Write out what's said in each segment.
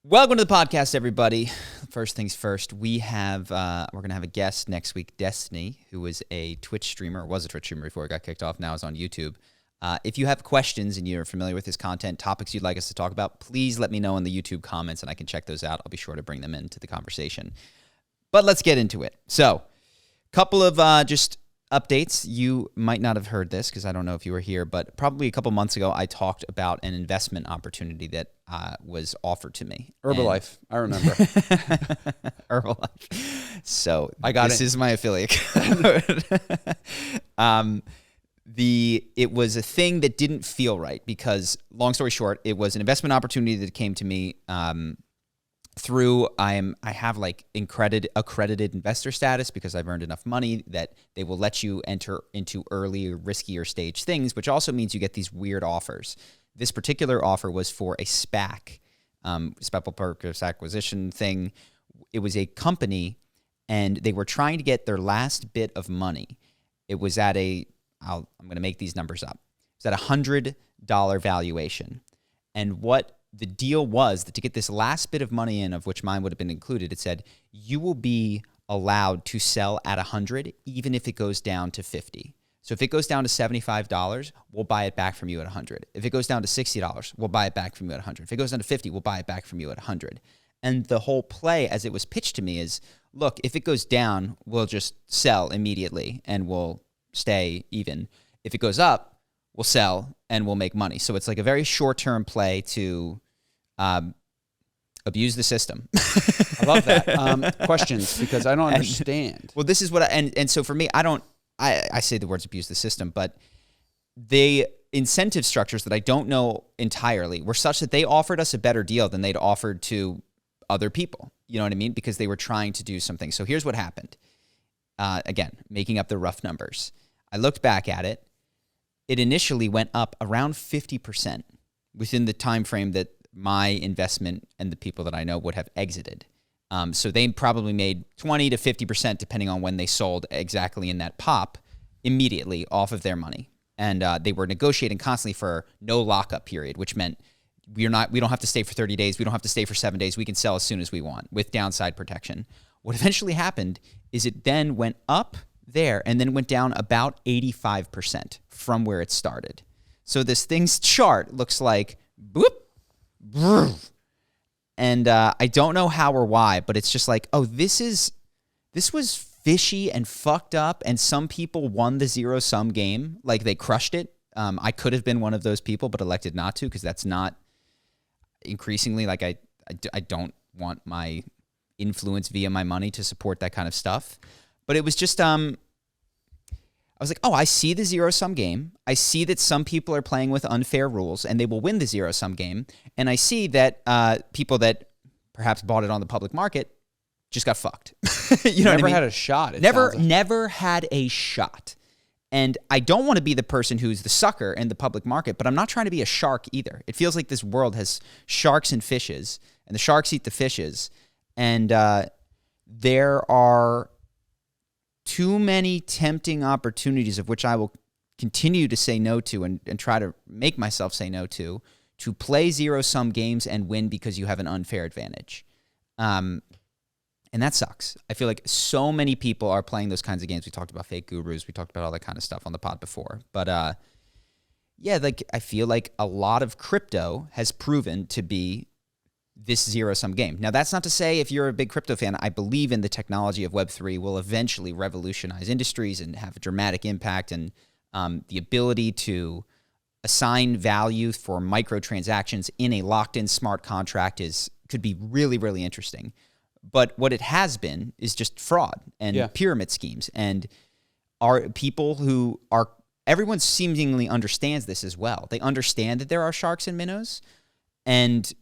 Welcome to the podcast, everybody. First things first, we're gonna have a guest next week, Destiny, who was a Twitch streamer, before he got kicked off, now is on YouTube. If you have questions and you're familiar with his content, topics you'd like us to talk about, please let me know in the YouTube comments and I can check those out. I'll be sure to bring them into the conversation. But let's get into it. So, couple of just updates. You might not have heard this because I don't know if you were here, but probably a couple months ago, I talked about an investment opportunity that was offered to me. Herbalife, I remember. Herbalife. So I got this it. is my affiliate code. It was a thing that didn't feel right because, long story short, it was an investment opportunity that came to me through I have like accredited investor status because I've earned enough money that they will let you enter into earlier, riskier stage things, which also means you get these weird offers. This particular offer was for a SPAC, special purpose acquisition thing. It was a company, and they were trying to get their last bit of money. It was at I'm going to make these numbers up. It was at $100 valuation, and what the deal was that to get this last bit of money in, of which mine would have been included, it said you will be allowed to sell at 100 even if it goes down to 50. So if it goes down to $75, we'll buy it back from you at 100. If it goes down to $60, we'll buy it back from you at 100. If it goes down to 50, we'll buy it back from you at 100. And the whole play as it was pitched to me is, look, if it goes down, we'll just sell immediately and we'll stay even. If it goes up, we'll sell and we'll make money. So it's like a very short-term play to abuse the system. I love that. Questions, because I don't understand. Well, this is what and so for me, I say the words abuse the system, but the incentive structures that I don't know entirely were such that they offered us a better deal than they'd offered to other people. You know what I mean? Because they were trying to do something. So here's what happened. Again, making up the rough numbers. I looked back at it. It initially went up around 50% within the time frame that my investment and the people that I know would have exited. So they probably made 20 to 50%, depending on when they sold exactly in that pop, immediately off of their money. And they were negotiating constantly for no lockup period, which meant we don't have to stay for 30 days. We don't have to stay for 7 days. We can sell as soon as we want with downside protection. What eventually happened is it then went up there and then went down about 85% from where it started. So this thing's chart looks like boop, and I don't know how or why, but it's just like, oh, this was fishy and fucked up, and some people won the zero-sum game. Like, they crushed it. I could have been one of those people, but elected not to, because that's not increasingly, like, I don't want my influence via my money to support that kind of stuff. But it was just, I was like, oh, I see the zero-sum game. I see that some people are playing with unfair rules, and they will win the zero-sum game. And I see that people that perhaps bought it on the public market just got fucked. You know what I mean? Never had a shot. Never had a shot. And I don't want to be the person who's the sucker in the public market, but I'm not trying to be a shark either. It feels like this world has sharks and fishes, and the sharks eat the fishes. And there are too many tempting opportunities, of which I will continue to say no to and try to make myself say no to play zero-sum games and win because you have an unfair advantage. And that sucks. I feel like so many people are playing those kinds of games. We talked about fake gurus. We talked about all that kind of stuff on the pod before. But yeah, like I feel like a lot of crypto has proven to be this zero-sum game. Now, that's not to say if you're a big crypto fan, I believe in the technology of Web3 will eventually revolutionize industries and have a dramatic impact, and the ability to assign value for microtransactions in a locked-in smart contract could be really, really interesting. But what it has been is just fraud and pyramid schemes, and are people who are, everyone seemingly understands this as well. They understand that there are sharks and minnows. And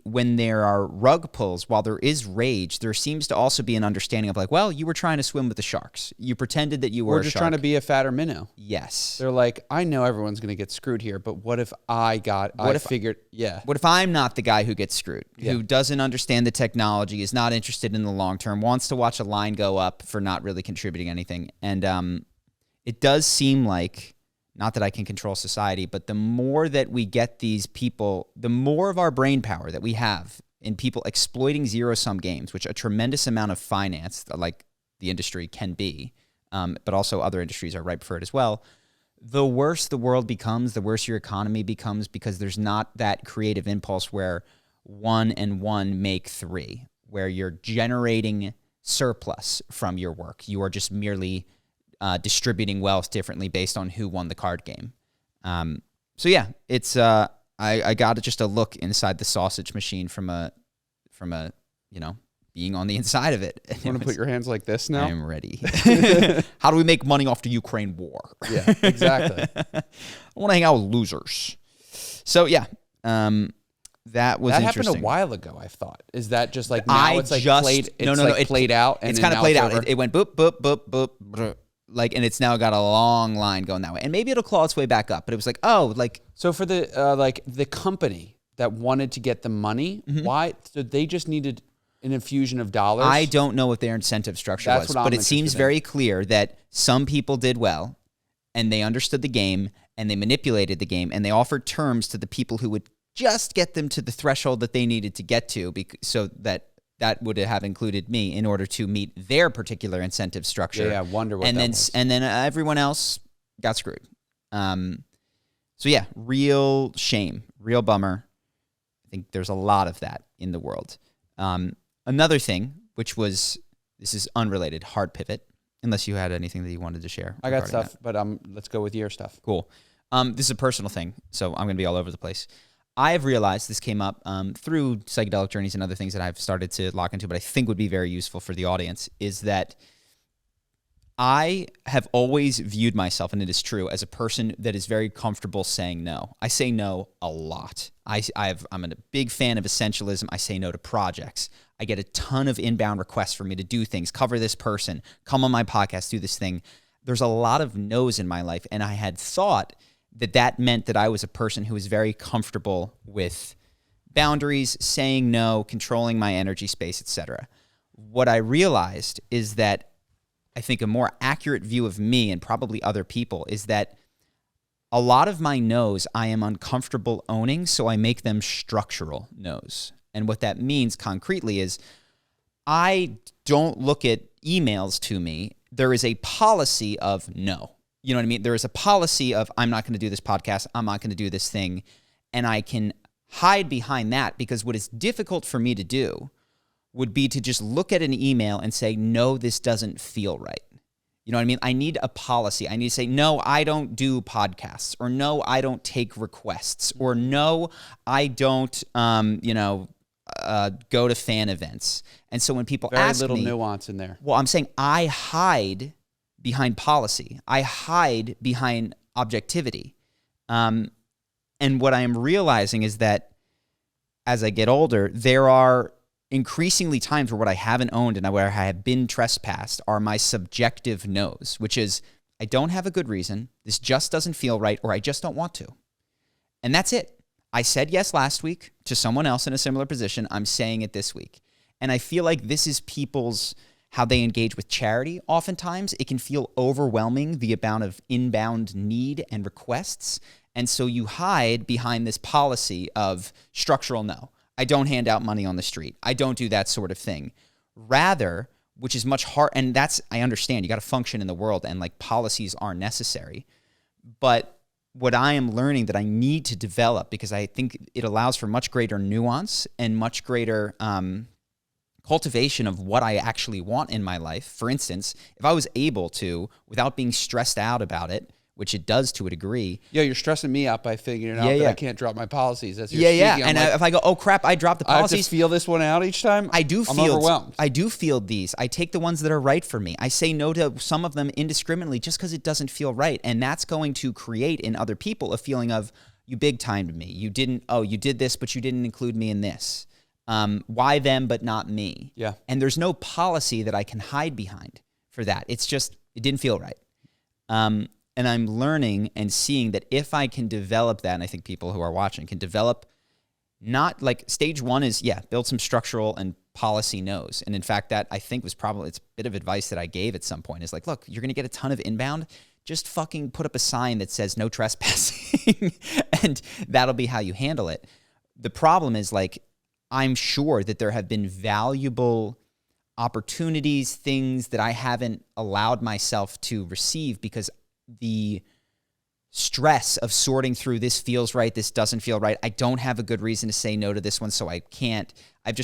when there are rug pulls, while there is rage, there seems to also be an understanding of like, well, you were trying to swim with the sharks. You pretended that you were just trying to be a fatter minnow. Yes. They're like, I know everyone's going to get screwed here, but what if What if I'm not the guy who gets screwed, who doesn't understand the technology, is not interested in the long term, wants to watch a line go up for not really contributing anything. And it does seem like, not that I can control society, but the more that we get these people, the more of our brain power that we have in people exploiting zero-sum games, which a tremendous amount of finance, like the industry can be, but also other industries are ripe for it as well, the worse the world becomes, the worse your economy becomes, because there's not that creative impulse where 1 and 1 make 3, where you're generating surplus from your work. You are just merely distributing wealth differently based on who won the card game. So yeah, it's I got just a look inside the sausage machine from a being on the inside of it. You want to put your hands like this now? I'm ready. How do we make money off the Ukraine war? Yeah, exactly. I want to hang out with losers. So yeah, that was that interesting. happened a while ago. I thought, is that just like now it's like played? It's played out. And it's kind of played out. It went boop boop boop boop. Brr, like, and it's now got a long line going that way, and maybe it'll claw its way back up. But it was like, oh, like so for the the company that wanted to get the money, why? So they just needed an infusion of dollars. I don't know what their incentive structure was, but it seems very clear that some people did well, and they understood the game, and they manipulated the game, and they offered terms to the people who would just get them to the threshold that they needed to get to, so that would have included me in order to meet their particular incentive structure. Yeah, I wonder what was. And then everyone else got screwed. So yeah, real shame, real bummer. I think there's a lot of that in the world. Another thing, which was, this is unrelated, hard pivot, unless you had anything that you wanted to share. I got stuff, but let's go with your stuff. Cool. This is a personal thing, so I'm going to be all over the place. I have realized, this came up through psychedelic journeys and other things that I've started to lock into, but I think would be very useful for the audience, is that I have always viewed myself, and it is true, as a person that is very comfortable saying no. I say no a lot. I'm a big fan of essentialism. I say no to projects. I get a ton of inbound requests for me to do things, cover this person, come on my podcast, do this thing. There's a lot of no's in my life, and I had thought that meant that I was a person who was very comfortable with boundaries, saying no, controlling my energy space, etc. What I realized is that I think a more accurate view of me, and probably other people, is that a lot of my no's I am uncomfortable owning, so I make them structural no's. And what that means concretely is I don't look at emails to me. There is a policy of no. You know what I mean? There is a policy of, I'm not going to do this podcast. I'm not going to do this thing. And I can hide behind that, because what is difficult for me to do would be to just look at an email and say, no, this doesn't feel right. You know what I mean? I need a policy. I need to say, no, I don't do podcasts, or no, I don't take requests, or no, I don't, go to fan events. And so when people ask me, very little nuance in there. Well, I'm saying I hide behind policy. I hide behind objectivity. And what I am realizing is that as I get older, there are increasingly times where what I haven't owned and where I have been trespassed are my subjective no's, which is, I don't have a good reason, this just doesn't feel right, or I just don't want to. And that's it. I said yes last week to someone else in a similar position. I'm saying it this week. And I feel like this is how they engage with charity. Oftentimes, it can feel overwhelming, the amount of inbound need and requests. And so you hide behind this policy of structural no. I don't hand out money on the street. I don't do that sort of thing. Rather, which is much hard, and I understand, you got to function in the world, and like policies are necessary. But what I am learning that I need to develop, because I think it allows for much greater nuance and much greater cultivation of what I actually want in my life. For instance, if I was able to, without being stressed out about it, which it does to a degree. Yeah, you're stressing me out by figuring out that I can't drop my policies. That's And if I go, oh crap, I dropped the policies. I have to feel this one out each time. I'm overwhelmed. I do field these. I take the ones that are right for me. I say no to some of them indiscriminately just because it doesn't feel right. And that's going to create in other people a feeling of, you big timed me. You did this, but you didn't include me in this. Why them, but not me? Yeah. And there's no policy that I can hide behind for that. It's just, it didn't feel right. And I'm learning and seeing that if I can develop that, and I think people who are watching can develop, not like stage one is, build some structural and policy no's. And in fact, that I think was probably, it's a bit of advice that I gave at some point, is like, look, you're going to get a ton of inbound. Just fucking put up a sign that says no trespassing and that'll be how you handle it. The problem is, like, I'm sure that there have been valuable opportunities, things that I haven't allowed myself to receive because the stress of sorting through this feels right, this doesn't feel right. I don't have a good reason to say no to this one, so I can't. I've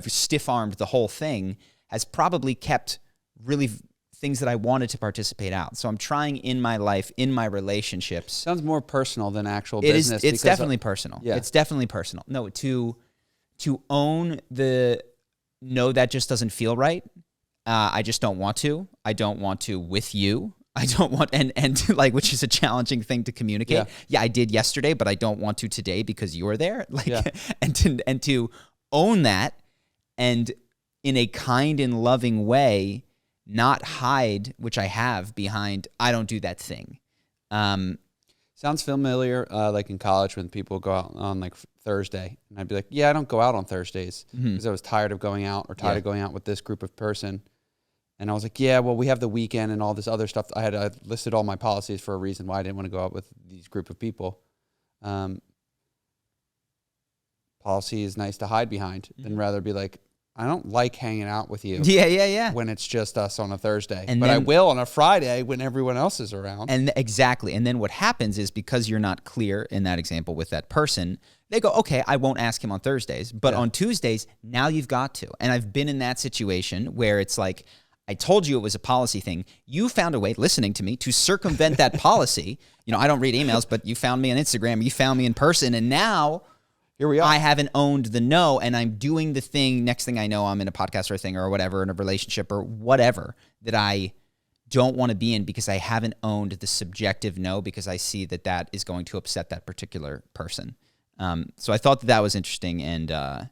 stiff-armed the whole thing, has probably kept really things that I wanted to participate out. So I'm trying in my life, in my relationships. Sounds more personal than actual It business. is. It's definitely personal. Yeah. It's definitely personal. No, to own the no, that just doesn't feel right. I just don't want to. I don't want to with you. I don't want and like, which is a challenging thing to communicate. Yeah, I did yesterday, but I don't want to today because you were there. Like, and to own that and in a kind and loving way, not hide, which I have, behind I don't do that thing. Sounds familiar, like in college when people go out on like Thursday, and I'd be like, yeah, I don't go out on Thursdays because I was tired of going out or tired of going out with this group of person. And I was like, yeah, well, we have the weekend and all this other stuff. I listed all my policies for a reason why I didn't want to go out with these group of people. Policy is nice to hide behind than rather be like, I don't like hanging out with you. Yeah. When it's just us on a Thursday. But I will on a Friday when everyone else is around. And exactly. And then what happens is because you're not clear in that example with that person, they go, okay, I won't ask him on Thursdays. But on Tuesdays, now you've got to. And I've been in that situation where it's like, I told you it was a policy thing. You found a way, listening to me, to circumvent that policy. You know, I don't read emails, but you found me on Instagram. You found me in person. And now here we are. I haven't owned the no, and I'm doing the thing. Next thing I know, I'm in a podcast or a thing or whatever, in a relationship or whatever that I don't want to be in because I haven't owned the subjective no, because I see that that is going to upset that particular person. So I thought that was interesting and,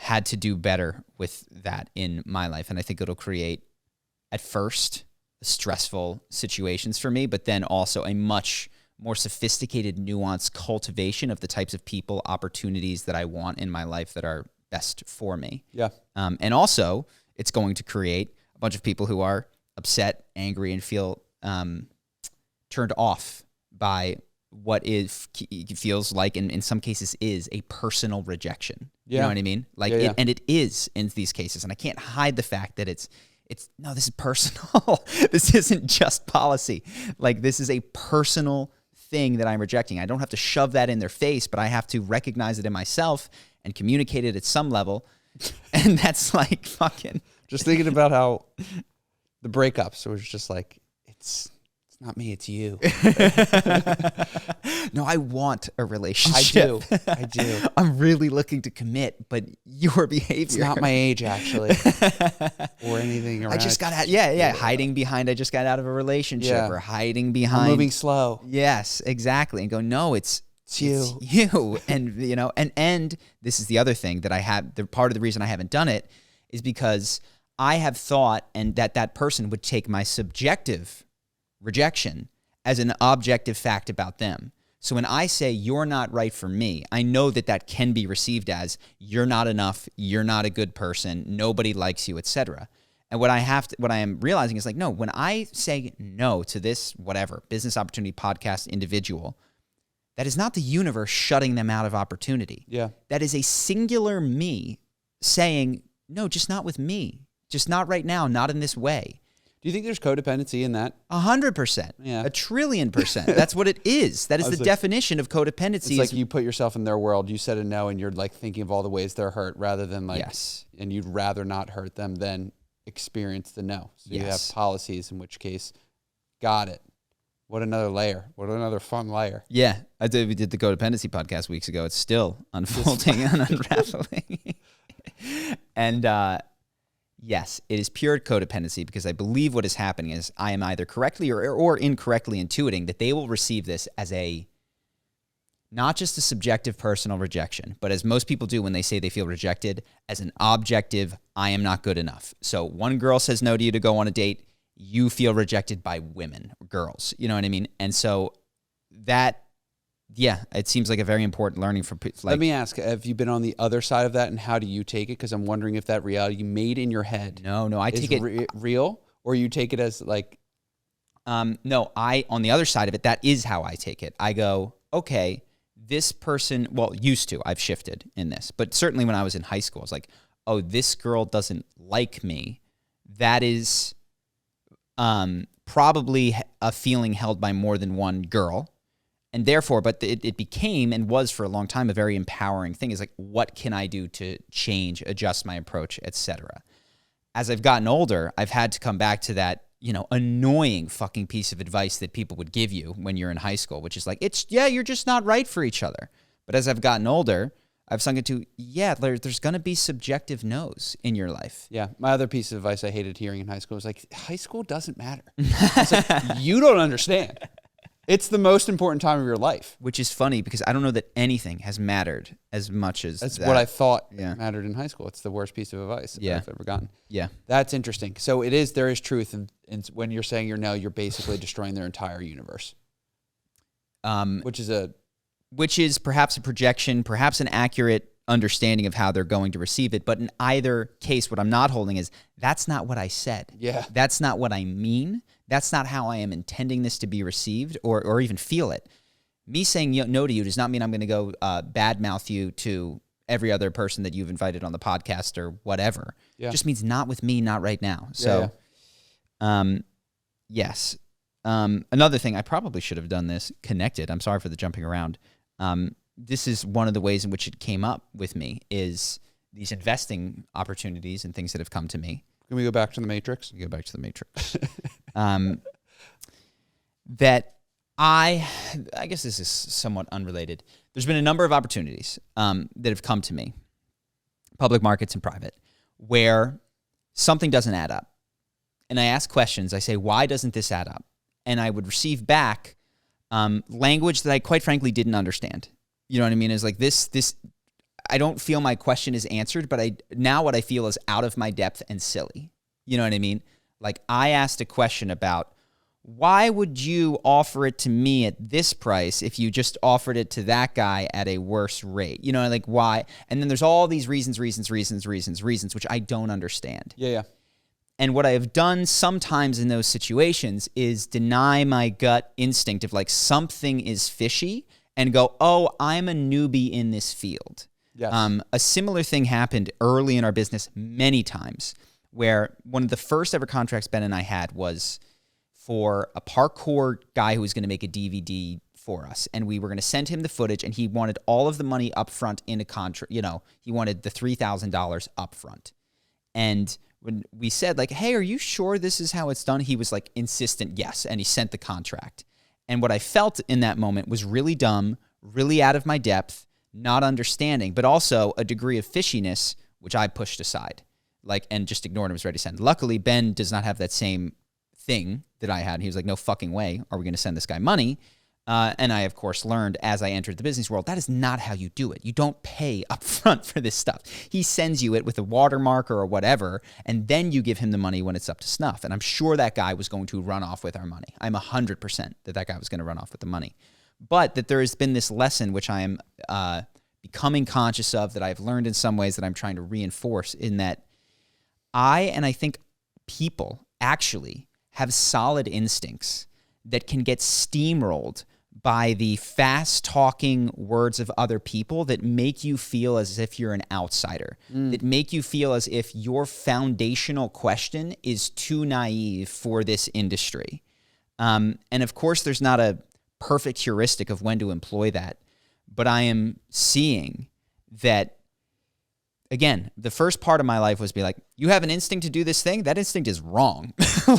had to do better with that in my life. And I think it'll create, at first, stressful situations for me, but then also a much more sophisticated, nuanced cultivation of the types of people, opportunities that I want in my life that are best for me. Yeah. And also, it's going to create a bunch of people who are upset, angry, and feel turned off by what feels like, and in some cases is, a personal rejection. You know what I mean? Like, and it is in these cases, and I can't hide the fact that it's no, this is personal. This isn't just policy. Like, this is a personal thing that I'm rejecting. I don't have to shove that in their face, but I have to recognize it in myself and communicate it at some level. And that's like fucking just thinking about how the breakups was just like, it's not me, it's you. No, I want a relationship. I do. I'm really looking to commit, but your behavior. It's not my age, actually. Or anything around. I just got out. Hiding behind, I just got out of a relationship, or hiding behind. I'm moving slow. Yes, exactly. And go, no, it's you. It's you. And, you know, and this is the other thing that I have, the part of the reason I haven't done it is because I have thought, and that person would take my subjective rejection as an objective fact about them. So when I say you're not right for me, I know that can be received as you're not enough, you're not a good person, nobody likes you, etc. And what I am realizing is like, no, when I say no to this whatever business opportunity, podcast, individual, that is not the universe shutting them out of opportunity. Yeah. That is a singular me saying, no, just not with me. Just not right now, not in this way. Do you think there's codependency in that? 100%. Yeah. 1,000,000,000%. That's what it is. That is the definition of codependency. It's like you put yourself in their world. You said a no, and you're like thinking of all the ways they're hurt rather than like, and you'd rather not hurt them than experience the no. So you have policies, in which case, got it. What another layer. What another fun layer. Yeah. We did the codependency podcast weeks ago. It's still unfolding and unraveling. And, yes, it is pure codependency because I believe what is happening is I am either correctly or incorrectly intuiting that they will receive this as not just a subjective personal rejection, but as most people do when they say they feel rejected, as an objective, I am not good enough. So one girl says no to you to go on a date, you feel rejected by women, girls, you know what I mean? And so that, it seems like a very important learning for people. Let me ask, have you been on the other side of that, and how do you take it? Because I'm wondering if that reality you made in your head I take it real, or you take it as like... on the other side of it, that is how I take it. I go, okay, this person, well, used to, I've shifted in this, but certainly when I was in high school, it's like, oh, this girl doesn't like me. That is probably a feeling held by more than one girl. And therefore, but it became and was for a long time a very empowering thing. Is like, what can I do to change, adjust my approach, etc. As I've gotten older, I've had to come back to that, annoying fucking piece of advice that people would give you when you're in high school, which is like, you're just not right for each other. But as I've gotten older, I've sunk into, there's going to be subjective no's in your life. Yeah. My other piece of advice I hated hearing in high school was like, high school doesn't matter. It's like, you don't understand. It's the most important time of your life. Which is funny because I don't know that anything has mattered as much as That's that. what I thought mattered in high school. It's the worst piece of advice that I've ever gotten. Yeah. That's interesting. So there is truth in when you're saying you're basically destroying their entire universe. Which is perhaps a projection, perhaps an accurate understanding of how they're going to receive it. But in either case, what I'm not holding is that's not what I said. Yeah. That's not what I mean. That's not how I am intending this to be received or even feel it. Me saying no to you does not mean I'm going to go badmouth you to every other person that you've invited on the podcast or whatever. Yeah. It just means not with me, not right now. So, yes. Another thing, I probably should have done this connected. I'm sorry for the jumping around. This is one of the ways in which it came up with me is these investing opportunities and things that have come to me. Can we go back to the Matrix? Go back to the Matrix. That I guess this is somewhat unrelated. There's been a number of opportunities that have come to me, public markets and private, where something doesn't add up. And I ask questions. I say, why doesn't this add up? And I would receive back language that I quite frankly didn't understand. You know what I mean? It's like this, I don't feel my question is answered, but now what I feel is out of my depth and silly. You know what I mean? Like I asked a question about why would you offer it to me at this price if you just offered it to that guy at a worse rate? You know, like why? And then there's all these reasons, which I don't understand. Yeah. And what I have done sometimes in those situations is deny my gut instinct of like something is fishy and go, oh, I'm a newbie in this field. Yes. A similar thing happened early in our business many times where one of the first ever contracts Ben and I had was for a parkour guy who was going to make a DVD for us. And we were going to send him the footage and he wanted all of the money up front in a contract. He wanted the $3,000 up front. And when we said like, hey, are you sure this is how it's done? He was like insistent, yes. And he sent the contract. And what I felt in that moment was really dumb, really out of my depth, not understanding, but also a degree of fishiness, which I pushed aside, and just ignored and was ready to send. Luckily, Ben does not have that same thing that I had. He was like, no fucking way are we going to send this guy money. And I, of course, learned as I entered the business world, that is not how you do it. You don't pay up front for this stuff. He sends you it with a watermark or whatever, and then you give him the money when it's up to snuff. And I'm sure that guy was going to run off with our money. I'm 100% that guy was going to run off with the money. But that there has been this lesson, which I am becoming conscious of, that I've learned in some ways that I'm trying to reinforce, in that I think people actually have solid instincts that can get steamrolled by the fast-talking words of other people that make you feel as if you're an outsider, that make you feel as if your foundational question is too naive for this industry. And of course, there's not a perfect heuristic of when to employ that, but I am seeing that, again, the first part of my life was be like, you have an instinct to do this thing? That instinct is wrong.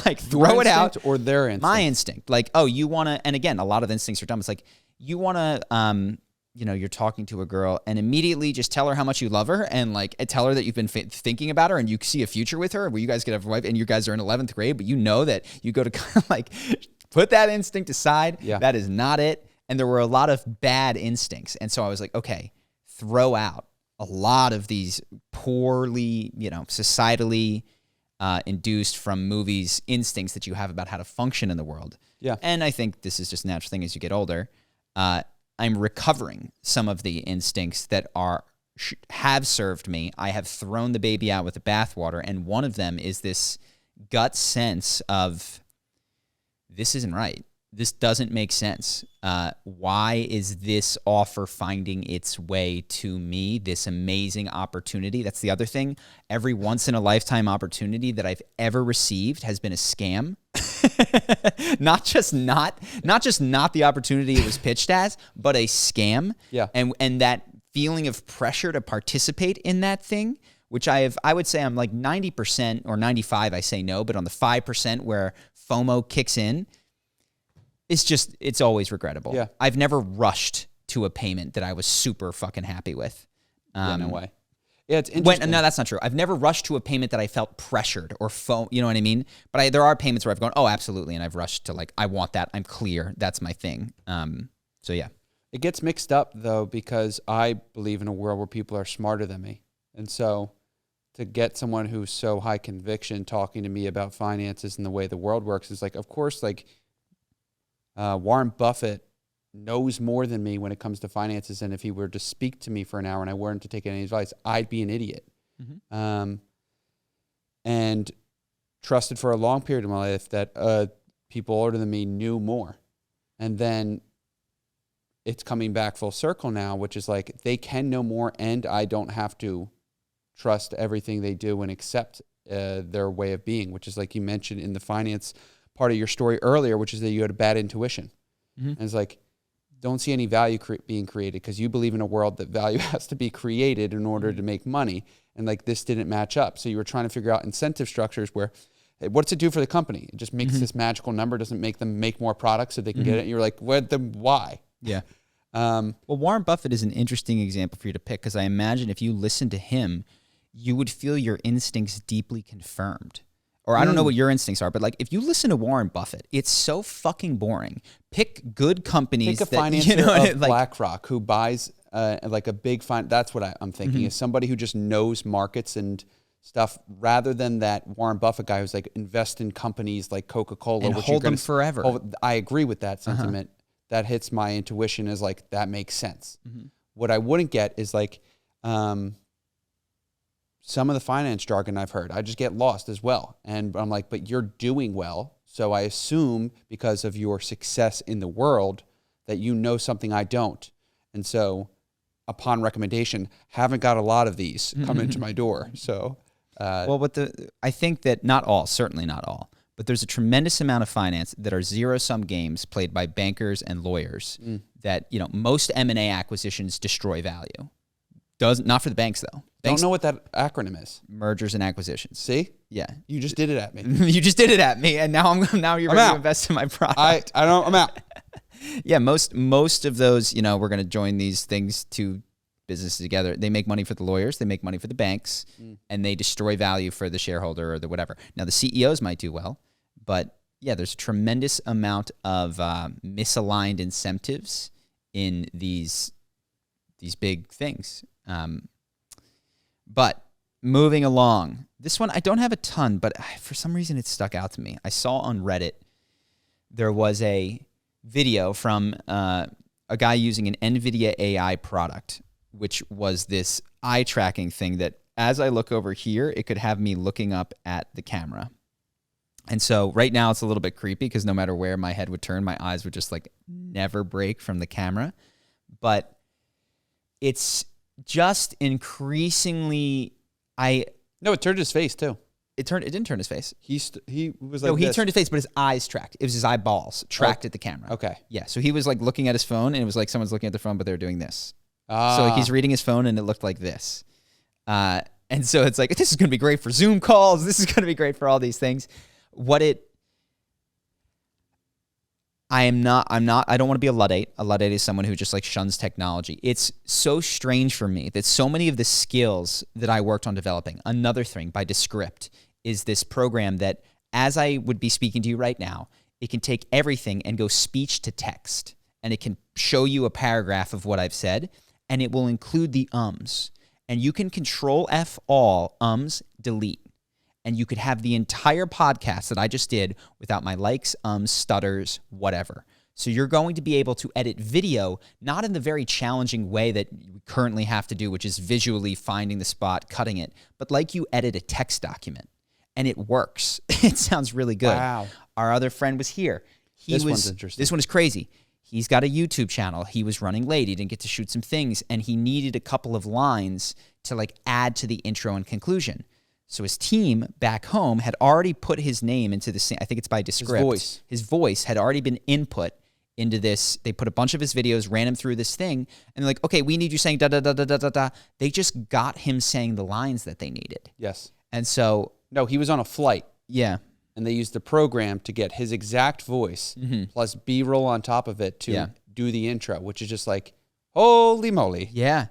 Like, throw it out. Or their instinct? My instinct. Like, oh, you want to, and again, a lot of instincts are dumb. It's like, you want to, you're talking to a girl and immediately just tell her how much you love her and tell her that you've been thinking about her and you see a future with her where you guys could have a wife and you guys are in 11th grade, but you know that you go to kind of put that instinct aside. Yeah. That is not it. And there were a lot of bad instincts. And so I was like, okay, throw out a lot of these poorly, societally induced from movies instincts that you have about how to function in the world. Yeah. And I think this is just a natural thing as you get older. I'm recovering some of the instincts that have served me. I have thrown the baby out with the bathwater, and one of them is this gut sense of this isn't right. this doesn't make sense. Why is this offer finding its way to me, this amazing opportunity? That's the other thing. Every once-in-a-lifetime opportunity that I've ever received has been a scam. not just not the opportunity it was pitched as, but a scam. Yeah. And that feeling of pressure to participate in that thing, which I would say I'm like 90% or 95, I say no, but on the 5% where FOMO kicks in, it's always regrettable. Yeah. I've never rushed to a payment that I was super fucking happy with. No way. Yeah, it's interesting. No, that's not true. I've never rushed to a payment that I felt pressured or you know what I mean? But there are payments where I've gone, oh, absolutely. And I've rushed to like, I want that. I'm clear. That's my thing. So yeah. It gets mixed up though, because I believe in a world where people are smarter than me. And so to get someone who's so high conviction talking to me about finances and the way the world works is like, of course, like, Warren Buffett knows more than me when it comes to finances, and if he were to speak to me for an hour and I weren't to take any advice, I'd be an idiot. Mm-hmm. And trusted for a long period of my life that people older than me knew more. And then it's coming back full circle now, which is like they can know more, and I don't have to trust everything they do and accept their way of being, which is like you mentioned in the finance part of your story earlier, which is that you had a bad intuition. Mm-hmm. And it's like, don't see any value being created because you believe in a world that value has to be created in order to make money. And like this didn't match up. So you were trying to figure out incentive structures where, hey, what's it do for the company? It just makes this magical number, doesn't make them make more products so they can get it. And you're like, why? Yeah. Well, Warren Buffett is an interesting example for you to pick because I imagine if you listen to him, you would feel your instincts deeply confirmed. Or I don't know what your instincts are, but like if you listen to Warren Buffett, it's so fucking boring. Pick good companies. Pick a financier of BlackRock who buys like a big that's what I'm thinking is somebody who just knows markets and stuff rather than that Warren Buffett guy who's like invest in companies like Coca-Cola. And hold them forever. I agree with that sentiment. That hits my intuition as like, that makes sense. What I wouldn't get is like, some of the finance jargon I've heard, I just get lost as well. And I'm like, but you're doing well. So I assume because of your success in the world that you know something I don't. And so upon recommendation, haven't got a lot of these come into my door. So, I think that certainly not all, but there's a tremendous amount of finance that are zero-sum games played by bankers and lawyers that, most M&A acquisitions destroy value. Not for the banks, though. Banks don't know what that acronym is. Mergers and acquisitions. See? Yeah. You just did it at me. You just did it at me, and now you're ready to invest in my product. I'm out. Yeah, most of those, we're going to join these things to businesses together. They make money for the lawyers, they make money for the banks, and they destroy value for the shareholder or the whatever. Now, the CEOs might do well, but yeah, there's a tremendous amount of misaligned incentives in these big things. But moving along, this one, I don't have a ton, but for some reason it stuck out to me. I saw on Reddit, there was a video from a guy using an NVIDIA AI product, which was this eye tracking thing that as I look over here, it could have me looking up at the camera. And so right now it's a little bit creepy because no matter where my head would turn, my eyes would just like never break from the camera. But it's just increasingly, No, it turned his face too. It didn't turn his face. He was like, no, he turned his face, but his eyes tracked. It was his eyeballs tracked at the camera. Okay. Yeah. So he was like looking at his phone, and it was like someone's looking at their phone, but they're doing this. So like he's reading his phone, and it looked like this. And so it's like, this is going to be great for Zoom calls. This is going to be great for all these things. I don't want to be a Luddite. A Luddite is someone who just like shuns technology. It's so strange for me that so many of the skills that I worked on developing, another thing by Descript, is this program that as I would be speaking to you right now, it can take everything and go speech to text. And it can show you a paragraph of what I've said, and it will include the ums. And you can control F all, ums, delete. And you could have the entire podcast that I just did without my likes, stutters, whatever. So you're going to be able to edit video, not in the very challenging way that you currently have to do, which is visually finding the spot, cutting it, but like you edit a text document. And it works. It sounds really good. Wow. Our other friend was here. One's interesting. This one is crazy. He's got a YouTube channel. He was running late. He didn't get to shoot some things, and he needed a couple of lines to like add to the intro and conclusion. So his team back home had already put his name into the same, I think it's by Descript. His voice had already been input into this. They put a bunch of his videos, ran him through this thing, and they're like, okay, we need you saying da da da da da da da. They just got him saying the lines that they needed. Yes. And so no, he was on a flight. Yeah. And they used the program to get his exact voice plus B-roll on top of it to do the intro, which is just like, holy moly. Yeah.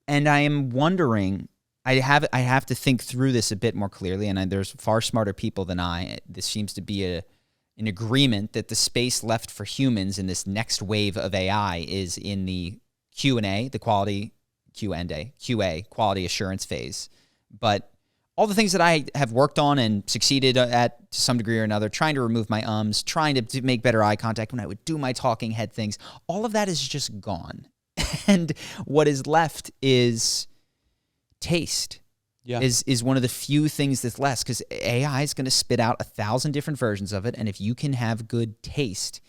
And I am wondering, I have to think through this a bit more clearly, and there's far smarter people than I. This seems to be an agreement that the space left for humans in this next wave of AI is in the Q&A, the quality QA, quality assurance phase. But all the things that I have worked on and succeeded at to some degree or another, trying to remove my ums, trying to make better eye contact when I would do my talking head things, all of that is just gone. And what is left is taste. Yeah. Is one of the few things that's less, because AI is going to spit out 1,000 different versions of it. And if you can have good taste,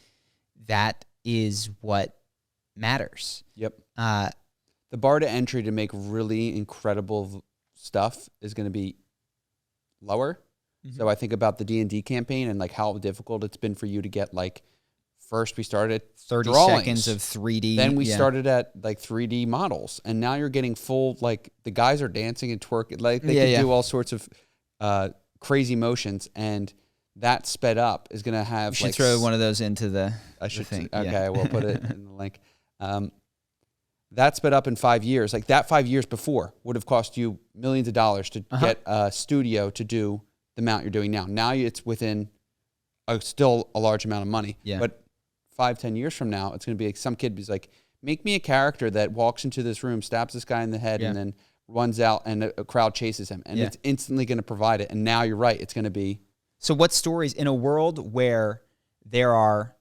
that is what matters. Yep. The bar to entry to make really incredible stuff is going to be lower. So I think about the D&D campaign and like how difficult it's been for you to get like, first we started at 30 drawings. seconds of 3D. Then we started at like 3D models, and now you're getting full, like the guys are dancing and twerking, like they can do all sorts of crazy motions, and that sped up is going to have. You should throw one of those into the thing. Okay, I will put it in the link. That sped up in 5 years. Like that 5 years before would have cost you millions of dollars to get a studio to do the amount you're doing now. Now it's within still a large amount of money. Yeah. But 5-10 years from now, it's going to be like some kid who's like, make me a character that walks into this room, stabs this guy in the head, and then runs out, and a crowd chases him. And it's instantly going to provide it. And now you're right. It's going to be. So what stories, in a world where there are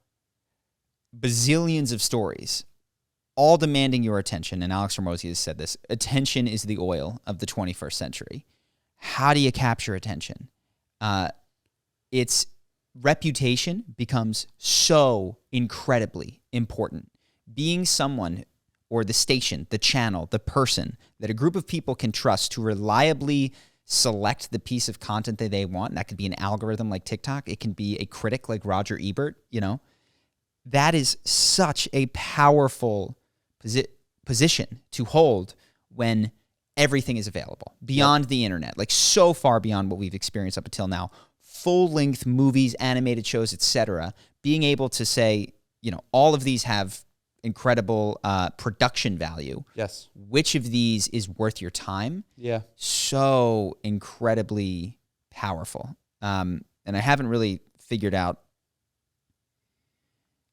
bazillions of stories, all demanding your attention, and Alex Hormozi has said this, attention is the oil of the 21st century. How do you capture attention? Its reputation becomes so incredibly important. Being someone, or the station, the channel, the person that a group of people can trust to reliably select the piece of content that they want, and that could be an algorithm like TikTok, it can be a critic like Roger Ebert, that is such a powerful position to hold when everything is available beyond the internet, like so far beyond what we've experienced up until now. Full-length movies, animated shows, etc. Being able to say, all of these have incredible production value. Yes. Which of these is worth your time? Yeah. So incredibly powerful. And I haven't really figured out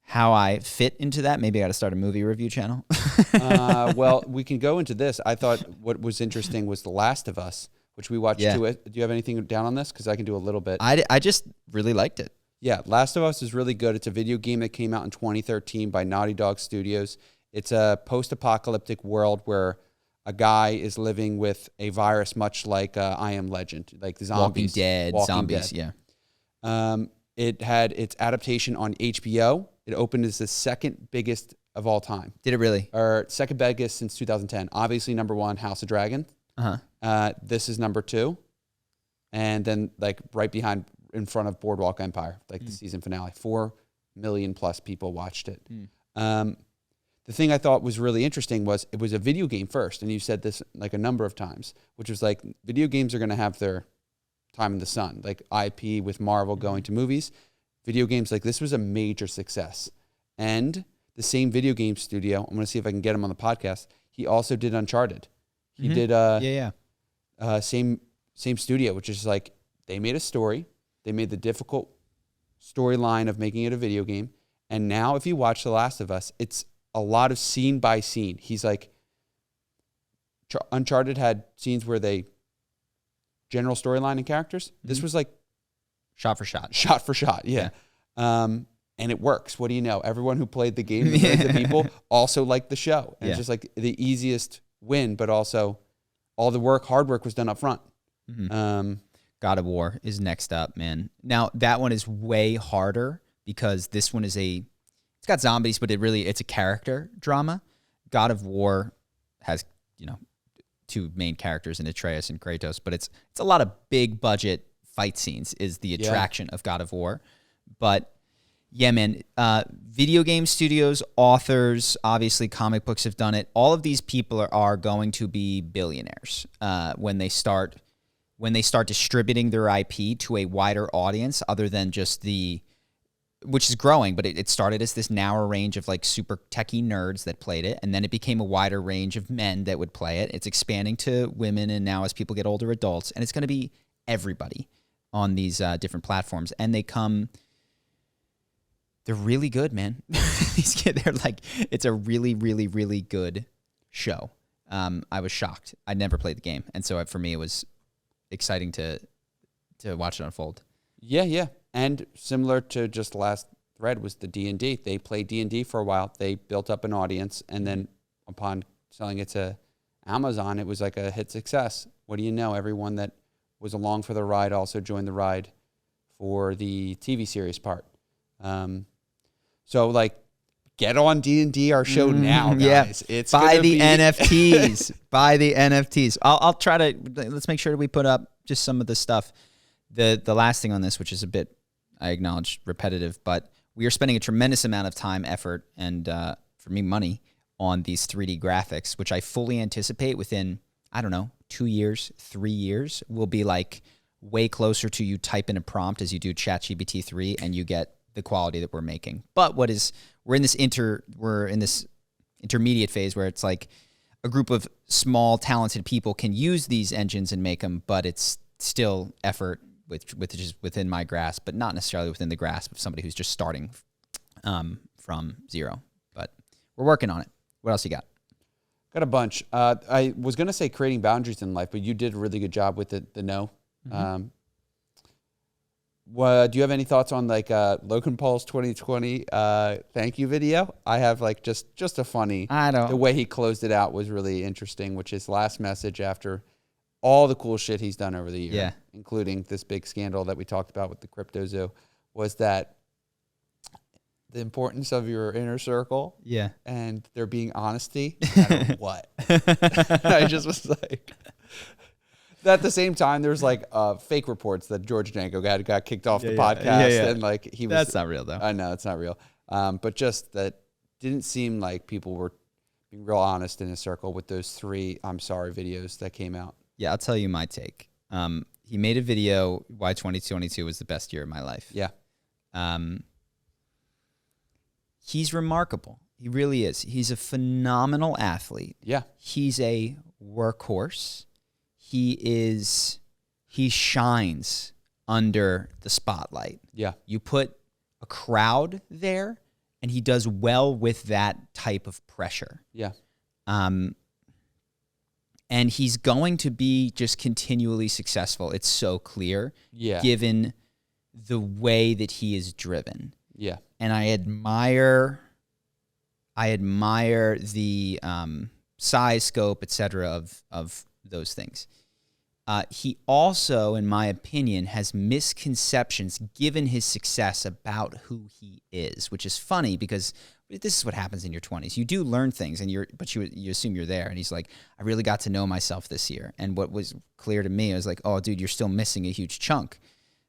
how I fit into that. Maybe I got to start a movie review channel. Well, we can go into this. I thought what was interesting was The Last of Us, which we watched to it. Do you have anything down on this? Because I can do a little bit. I just really liked it. Yeah, Last of Us is really good. It's a video game that came out in 2013 by Naughty Dog Studios. It's a post-apocalyptic world where a guy is living with a virus much like I Am Legend, like the zombies. Walking Dead. Yeah. It had its adaptation on HBO. It opened as the second biggest of all time. Did it really? Or second biggest since 2010. Obviously, number one, House of Dragon. This is number 2. And then like right behind, in front of Boardwalk Empire, like the season finale. 4 million plus people watched it. The thing I thought was really interesting was it was a video game first. And you said this like a number of times, which was like video games are going to have their time in the sun. Like IP with Marvel going to movies. Video games, like this was a major success. And the same video game studio, I'm going to see if I can get him on the podcast. He also did Uncharted. He did same studio, which is like they made a story. They made the difficult storyline of making it a video game. And now if you watch The Last of Us, it's a lot of scene by scene. He's like, Uncharted had scenes where they general storyline and characters. This was like shot for shot. Shot for shot, yeah. And it works. What do you know? Everyone who played the game, the people, also liked the show. And it's just like the easiest win, but also all the hard work was done up front. God of War is next up, man. Now, that one is way harder because this one is it's got zombies, but it's a character drama. God of War has, two main characters in Atreus and Kratos, but it's a lot of big budget fight scenes is the attraction of God of War. But yeah, man, video game studios, authors, obviously comic books have done it. All of these people are going to be billionaires when they start distributing their IP to a wider audience other than just which is growing, but it started as this narrow range of like super techie nerds that played it, and then it became a wider range of men that would play it. It's expanding to women, and now as people get older, adults, and it's going to be everybody on these different platforms. And they're really good, man. These kids, it's a really, really, really good show. I was shocked. I never played the game, and so for me, it was exciting to watch it unfold. Yeah. And similar to just the last thread was the D&D. They played D&D for a while. They built up an audience, and then upon selling it to Amazon, it was like a hit success. What do you know? Everyone that was along for the ride also joined the ride for the TV series part. So like, get on D&D, our show now, guys. Yeah. It's buy the NFTs. Buy the NFTs. I'll try to, let's make sure that we put up just some of the stuff. The last thing on this, which is a bit, I acknowledge, repetitive, but we are spending a tremendous amount of time, effort, and for me, money on these 3D graphics, which I fully anticipate within, 2 years, 3 years, will be like way closer to you type in a prompt as you do ChatGPT 3 and you get the quality that we're making. But we're in this intermediate phase where it's like a group of small, talented people can use these engines and make them, but it's still effort which is within my grasp, but not necessarily within the grasp of somebody who's just starting from zero. But we're working on it. What else you got? Got a bunch. I was going to say creating boundaries in life, but you did a really good job with the no. Mm-hmm. Do you have any thoughts on like Logan Paul's 2020 thank you video? I have like just a funny. The way he closed it out was really interesting, which is last message after all the cool shit he's done over the year, including this big scandal that we talked about with the crypto zoo, was that the importance of your inner circle, and there being honesty, no matter what. I just was like. At the same time, there's like fake reports that George Danko got kicked off the podcast, and like he was. That's not real, though. I know it's not real, but just that didn't seem like people were being real honest in his circle with those 3 "I'm sorry" videos that came out. Yeah, I'll tell you my take. He made a video why 2022 was the best year of my life. Yeah. He's remarkable. He really is. He's a phenomenal athlete. Yeah. He's a workhorse. He shines under the spotlight. Yeah. You put a crowd there, and he does well with that type of pressure. Yeah. And he's going to be just continually successful. It's so clear, given the way that he is driven. Yeah. And I admire the size, scope, etc. of those things. He also, in my opinion, has misconceptions given his success about who he is, which is funny because this is what happens in your 20s. You do learn things, but you assume you're there. And he's like, I really got to know myself this year. And what was clear to me, I was like, oh, dude, you're still missing a huge chunk.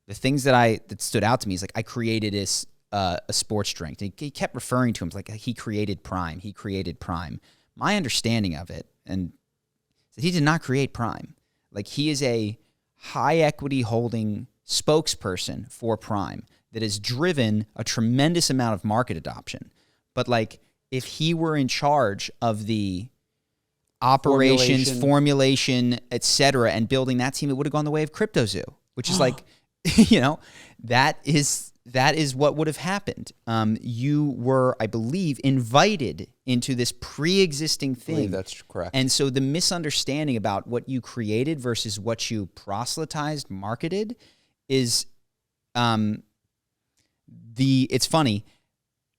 The things that stood out to me is like I created a sports drink. And he kept referring to him like he created Prime. He created Prime. My understanding of it, and he did not create Prime. Like he is a high equity holding spokesperson for Prime that has driven a tremendous amount of market adoption. But like if he were in charge of the operations, formulation, etc., and building that team, it would have gone the way of CryptoZoo, which is like, that is what would have happened. You were, I believe, invited into this pre-existing thing. I believe that's correct. And so the misunderstanding about what you created versus what you proselytized, marketed, is it's funny.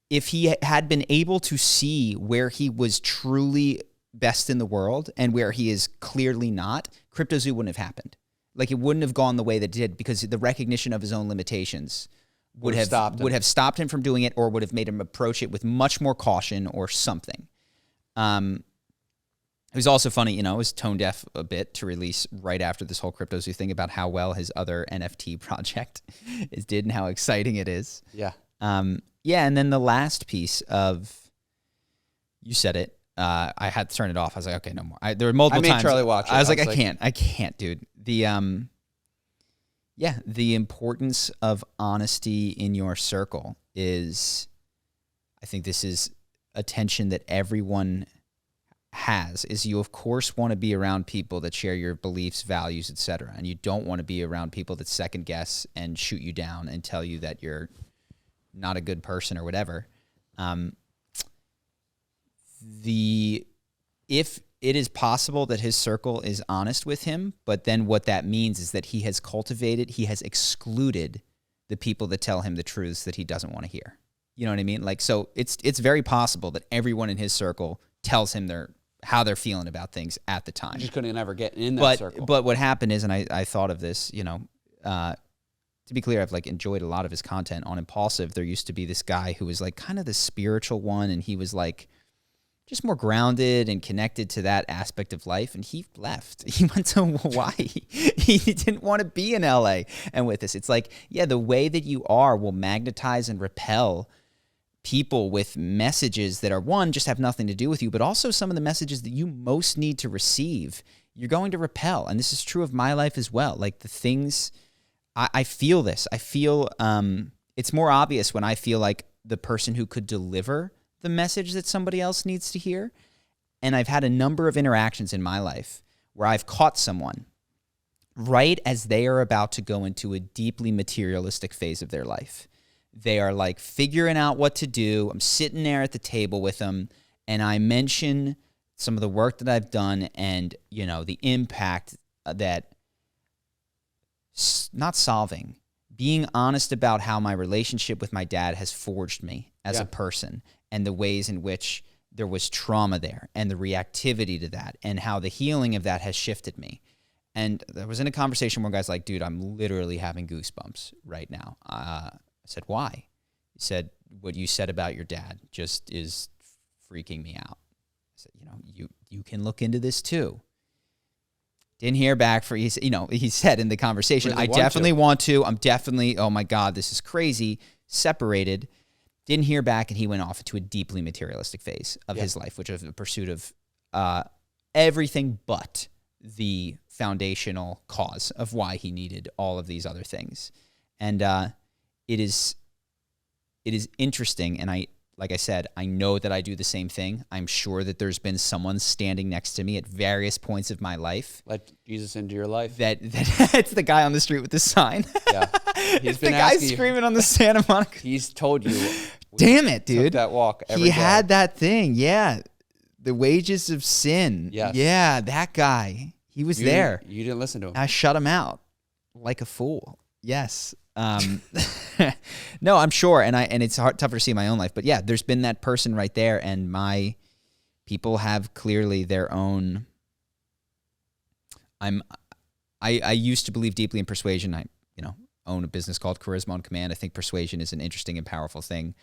If he had been able to see where he was truly best in the world and where he is clearly not, CryptoZoo wouldn't have happened. Like it wouldn't have gone the way that it did because the recognition of his own limitations would have stopped him from doing it, or would have made him approach it with much more caution or something. It was also funny, it was tone deaf a bit to release right after this whole CryptoZoo thing about how well his other NFT project did and how exciting it is. Yeah. Yeah, and then the last piece of, you said it, I had to turn it off. I was like, okay, no more. There were multiple times. I made Charlie watch it. I was like, I can't, dude. The importance of honesty in your circle is, I think this is a tension that everyone has, is you of course want to be around people that share your beliefs, values, etc., and you don't want to be around people that second guess and shoot you down and tell you that you're not a good person or whatever. If it is possible that his circle is honest with him, but then what that means is that he has excluded the people that tell him the truths that he doesn't want to hear. You know what I mean? Like, so it's very possible that everyone in his circle tells him how they're feeling about things at the time. You just couldn't ever get in that circle. But what happened is, and I thought of this, to be clear, I've enjoyed a lot of his content on Impulsive. There used to be this guy who was kind of the spiritual one, and he was just more grounded and connected to that aspect of life. And he left. He went to Hawaii. He didn't want to be in LA and with us. It's the way that you are will magnetize and repel people with messages that are, one, just have nothing to do with you, but also some of the messages that you most need to receive, you're going to repel. And this is true of my life as well. The things, I feel this. I feel it's more obvious when I feel like the person who could deliver the message that somebody else needs to hear. And I've had a number of interactions in my life where I've caught someone right as they are about to go into a deeply materialistic phase of their life. They are figuring out what to do. I'm sitting there at the table with them, and I mention some of the work that I've done and, the impact that not solving, being honest about how my relationship with my dad has forged me as a person, and the ways in which there was trauma there and the reactivity to that and how the healing of that has shifted me. And I was in a conversation where guys dude, I'm literally having goosebumps right now. I said, why? He said, what you said about your dad just is freaking me out. I said, you can look into this too. Didn't hear back he said in the conversation, really I definitely want to. I'm definitely, oh my God, this is crazy. Separated. Didn't hear back, and he went off into a deeply materialistic phase of his life, which is the pursuit of everything but the foundational cause of why he needed all of these other things. And it is interesting, and like I said, I know that I do the same thing. I'm sure that there's been someone standing next to me at various points of my life. Let Jesus into your life. It's the guy on the street with the sign. Yeah. It's the guy screaming on the Santa Monica. He's told you. Damn it, dude. Took that walk every day. He had that thing. Yeah. The wages of sin. Yes. Yeah, that guy. He was there. You didn't listen to him. I shut him out like a fool. Yes. No, I'm sure. And it's tougher to see in my own life. But yeah, there's been that person right there. And my people have clearly their own. I used to believe deeply in persuasion. I own a business called Charisma on Command. I think persuasion is an interesting and powerful thing.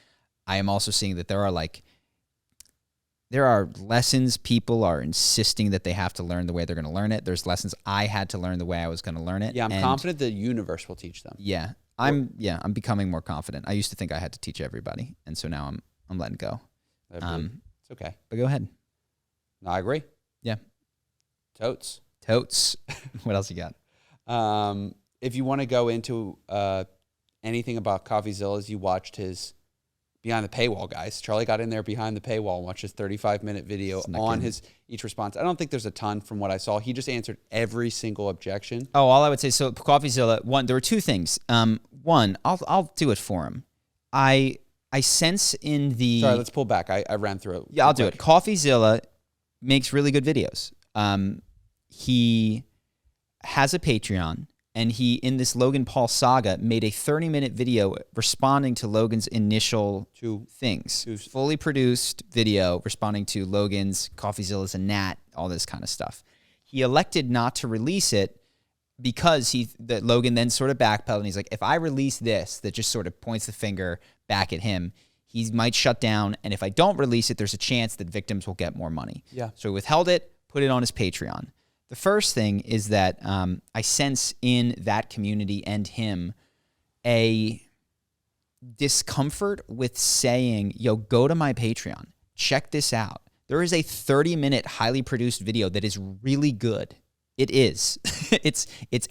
I am also seeing that there are lessons people are insisting that they have to learn the way they're going to learn it. There's lessons I had to learn the way I was going to learn it. Yeah, I'm confident the universe will teach them. Yeah. I'm becoming more confident. I used to think I had to teach everybody, and so now I'm letting go. It's okay. But go ahead. No, I agree. Yeah. Totes. What else you got? If you want to go into anything about Coffeezilla's, you watched his behind the paywall, guys. Charlie got in there behind the paywall and watched his 35-minute video on his each response. I don't think there's a ton from what I saw. He just answered every single objection. Oh, all I would say, so Coffeezilla, there were two things. One, I'll do it for him. I sense in the... Sorry, let's pull back. I ran through it. Yeah, I'll do it. Coffeezilla makes really good videos. He has a Patreon. And he, in this Logan Paul saga, made a 30-minute video responding to Logan's initial things. Fully produced video responding to Logan's, Coffeezilla's a gnat, all this kind of stuff. He elected not to release it because that Logan then sort of backpedaled, and he's like, if I release this, that just sort of points the finger back at him, he might shut down. And if I don't release it, there's a chance that victims will get more money. Yeah. So he withheld it, put it on his Patreon. The first thing is that I sense in that community and him a discomfort with saying, yo, go to my Patreon, check this out. There is a 30-minute highly produced video that is really good. It is. it's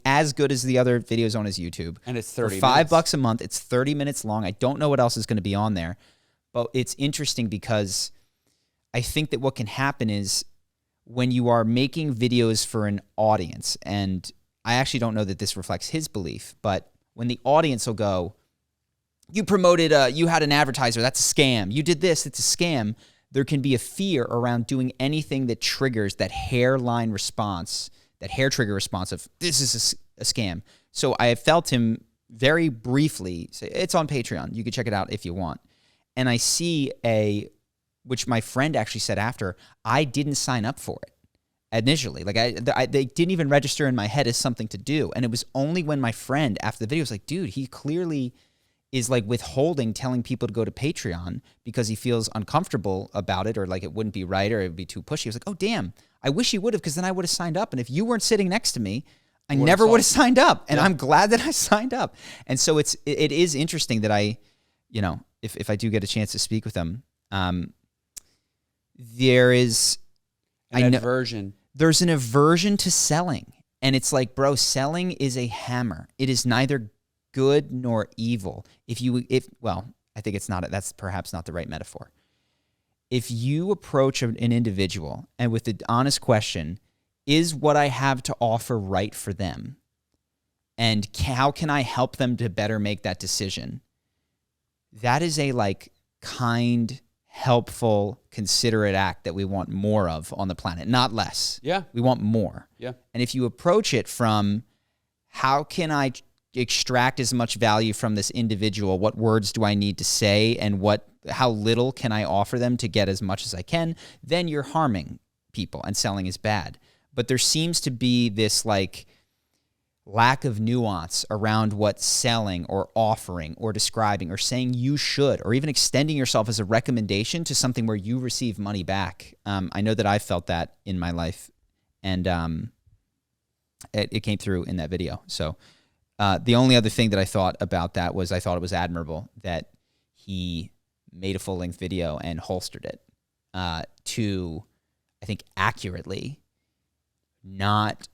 as good as the other videos on his YouTube. And it's 30 For minutes. $5 a month. It's 30 minutes long. I don't know what else is going to be on there. But it's interesting because I think that what can happen is when you are making videos for an audience, and I actually don't know that this reflects his belief, but when the audience will go, you promoted, you had an advertiser, that's a scam. You did this, it's a scam. There can be a fear around doing anything that triggers that hairline response, that hair trigger response of, this is a scam. So I have felt him very briefly say, it's on Patreon. You can check it out if you want. And I see which my friend actually said after, I didn't sign up for it initially. Like they didn't even register in my head as something to do. And it was only when my friend after the video was like, dude, he clearly is like withholding telling people to go to Patreon because he feels uncomfortable about it, or like it wouldn't be right, or it would be too pushy. He was like, oh, damn, I wish he would have, because then I would have signed up. And if you weren't sitting next to me, I never would have signed up. And I'm glad that I signed up. And so it is interesting that I, if I do get a chance to speak with him, there is an aversion. There's an aversion to selling. And it's like, bro, selling is a hammer. It is neither good nor evil. I think it's not, that's perhaps not the right metaphor. If you approach an individual and with the honest question, is what I have to offer right for them? And how can I help them to better make that decision? That is a kind, helpful, considerate act that we want more of on the planet, not less. Yeah. We want more. Yeah. And if you approach it from, how can I extract as much value from this individual? What words do I need to say, and how little can I offer them to get as much as I can? Then you're harming people, and selling is bad. But there seems to be this lack of nuance around what selling or offering or describing or saying you should, or even extending yourself as a recommendation to something where you receive money back. I know that I felt that in my life, and it came through in that video. So the only other thing that I thought about that was I thought it was admirable that he made a full-length video and holstered it to, I think, accurately not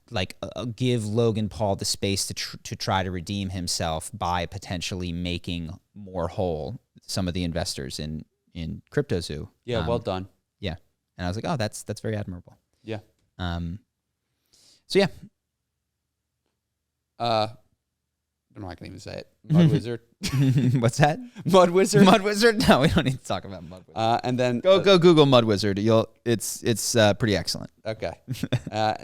give Logan Paul the space to try to redeem himself by potentially making more whole some of the investors in CryptoZoo. Yeah, well done. Yeah. And I was like, oh, that's very admirable. Yeah. So yeah. I'm not going to even say it. Mud Wizard. What's that? Mud Wizard. Mud Wizard? No, we don't need to talk about Mud Wizard. And then go Google Mud Wizard. It's pretty excellent. Okay.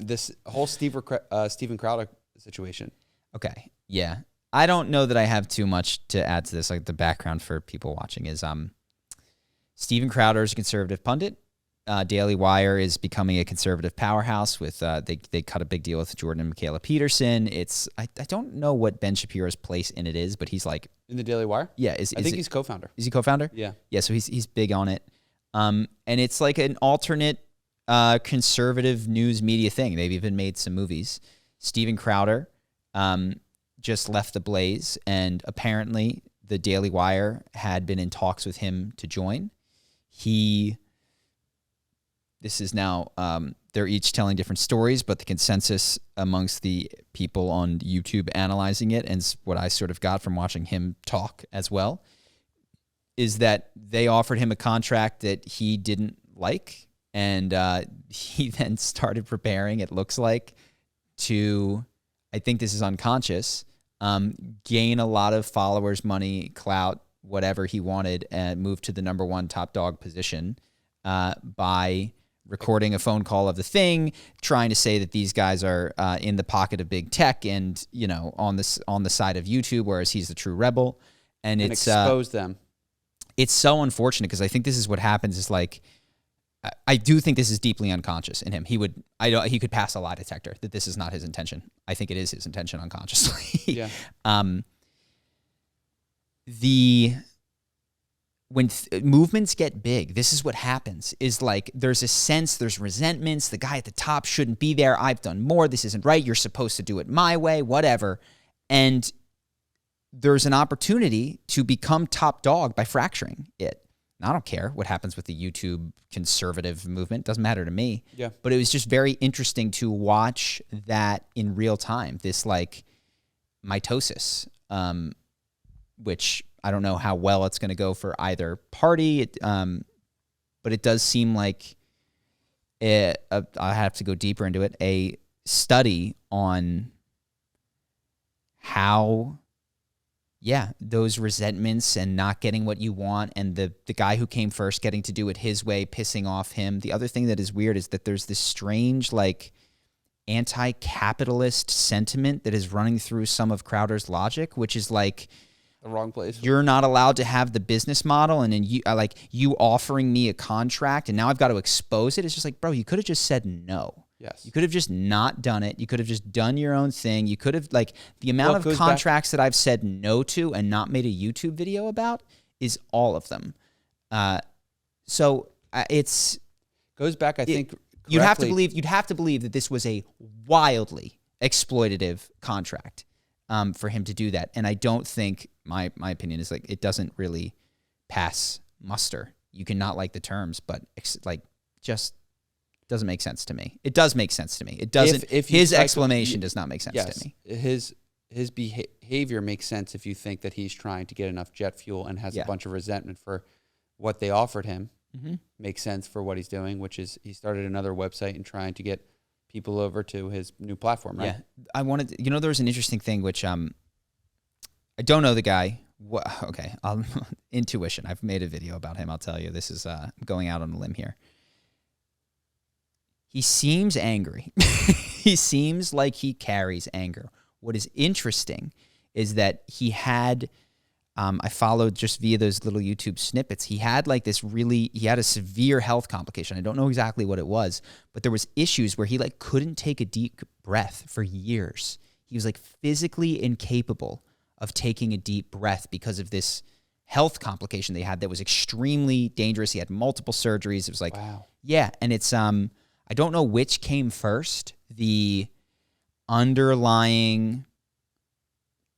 This whole Steven Crowder situation. Okay. Yeah. I don't know that I have too much to add to this. Like, the background for people watching is Steven Crowder is a conservative pundit. Daily Wire is becoming a conservative powerhouse with they cut a big deal with Jordan and Michaela Peterson. I don't know what Ben Shapiro's place in it is, but he's like in the Daily Wire. Yeah, I think he's co-founder. Is he co-founder? Yeah. Yeah, so he's big on it. And it's like an alternate conservative news media thing. They've even made some movies. Steven Crowder just left the Blaze, and apparently the Daily Wire had been in talks with him to join. This is now, they're each telling different stories, but the consensus amongst the people on YouTube analyzing it, and what I sort of got from watching him talk as well, is that they offered him a contract that he didn't like, and he then started preparing, it looks like, to, I think this is unconscious, gain a lot of followers, money, clout, whatever he wanted, and move to the number one top dog position by recording a phone call of the thing, trying to say that these guys are in the pocket of big tech and, on the side of YouTube, whereas he's the true rebel. And it's expose them. It's so unfortunate, because I think this is what happens is I do think this is deeply unconscious in him. He could pass a lie detector that this is not his intention. I think it is his intention unconsciously. Yeah. When movements get big, this is what happens, is like there's a sense, there's resentments. The guy at the top shouldn't be there. I've done more. This isn't right. You're supposed to do it my way, whatever. And there's an opportunity to become top dog by fracturing it. And I don't care what happens with the YouTube conservative movement. Doesn't matter to me. Yeah. But it was just very interesting to watch that in real time, this like mitosis, which I don't know how well it's going to go for either party. But it does seem like I have to go deeper into it. A study on how, those resentments and not getting what you want, and the guy who came first getting to do it his way, pissing off him. The other thing that is weird is that there's this strange, like, anti-capitalist sentiment that is running through some of Crowder's logic, which is like, the wrong place. You're not allowed to have the business model, and then you offering me a contract, and now I've got to expose it. It's just like, bro, you could have just said no. Yes. You could have just not done it. You could have just done your own thing. You could have, like, the amount of contracts that I've said no to and not made a YouTube video about is all of them. So it's goes back, I think, you'd have to believe that this was a wildly exploitative contract for him to do that. And I don't think, my opinion is, like, it doesn't really pass muster. You cannot like the terms, but just doesn't make sense to me. It does make sense to me. It doesn't. If his explanation does not make sense to me. His behavior makes sense if you think that he's trying to get enough jet fuel and has a bunch of resentment for what they offered him. Mm-hmm. Makes sense for what he's doing, which is he started another website and trying to get people over to his new platform, right? Yeah. There was an interesting thing, which I don't know the guy. Okay. Intuition. I've made a video about him. I'll tell you. This is going out on a limb here. He seems angry. He seems like he carries anger. What is interesting is that he had, I followed just via those little YouTube snippets, he had like he had a severe health complication. I don't know exactly what it was, but there was issues where he like couldn't take a deep breath for years. He was like physically incapable of taking a deep breath because of this health complication they had that was extremely dangerous. He had multiple surgeries. It was like, wow. Yeah. And it's, I don't know which came first, the underlying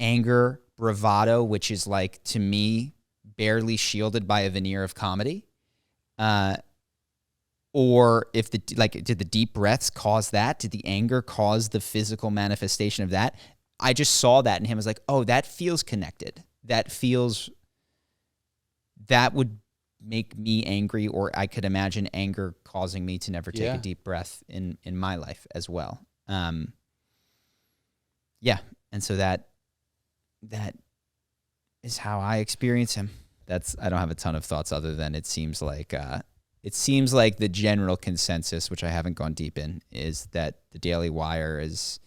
anger, bravado, which is like, to me, barely shielded by a veneer of comedy, or if did the deep breaths cause that? Did the anger cause the physical manifestation of that? I just saw that in him. I was like, oh, that feels connected. That would make me angry, or I could imagine anger causing me to never take a deep breath in my life as well. And so that is how I experience him. I don't have a ton of thoughts other than it seems like the general consensus, which I haven't gone deep in, is that the Daily Wire has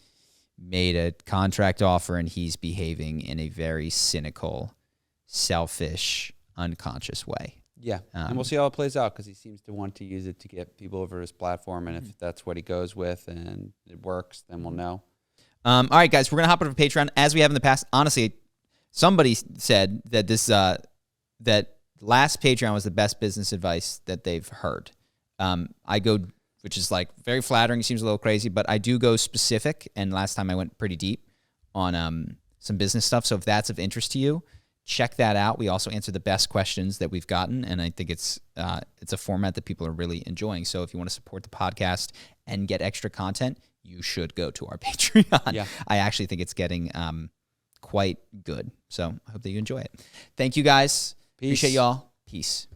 made a contract offer and he's behaving in a very cynical, selfish, unconscious way. Yeah, and we'll see how it plays out, because he seems to want to use it to get people over his platform, and if that's what he goes with and it works, then we'll know. All right, guys, we're going to hop over to Patreon, as we have in the past. Honestly, somebody said that that last Patreon was the best business advice that they've heard. I go, which is like very flattering, seems a little crazy, but I do go specific, and last time I went pretty deep on some business stuff, so if that's of interest to you, check that out. We also answer the best questions that we've gotten, and I think it's a format that people are really enjoying. So if you want to support the podcast and get extra content, you should go to our Patreon. Yeah. I actually think it's getting quite good. So I hope that you enjoy it. Thank you, guys. Peace. Appreciate y'all. Peace.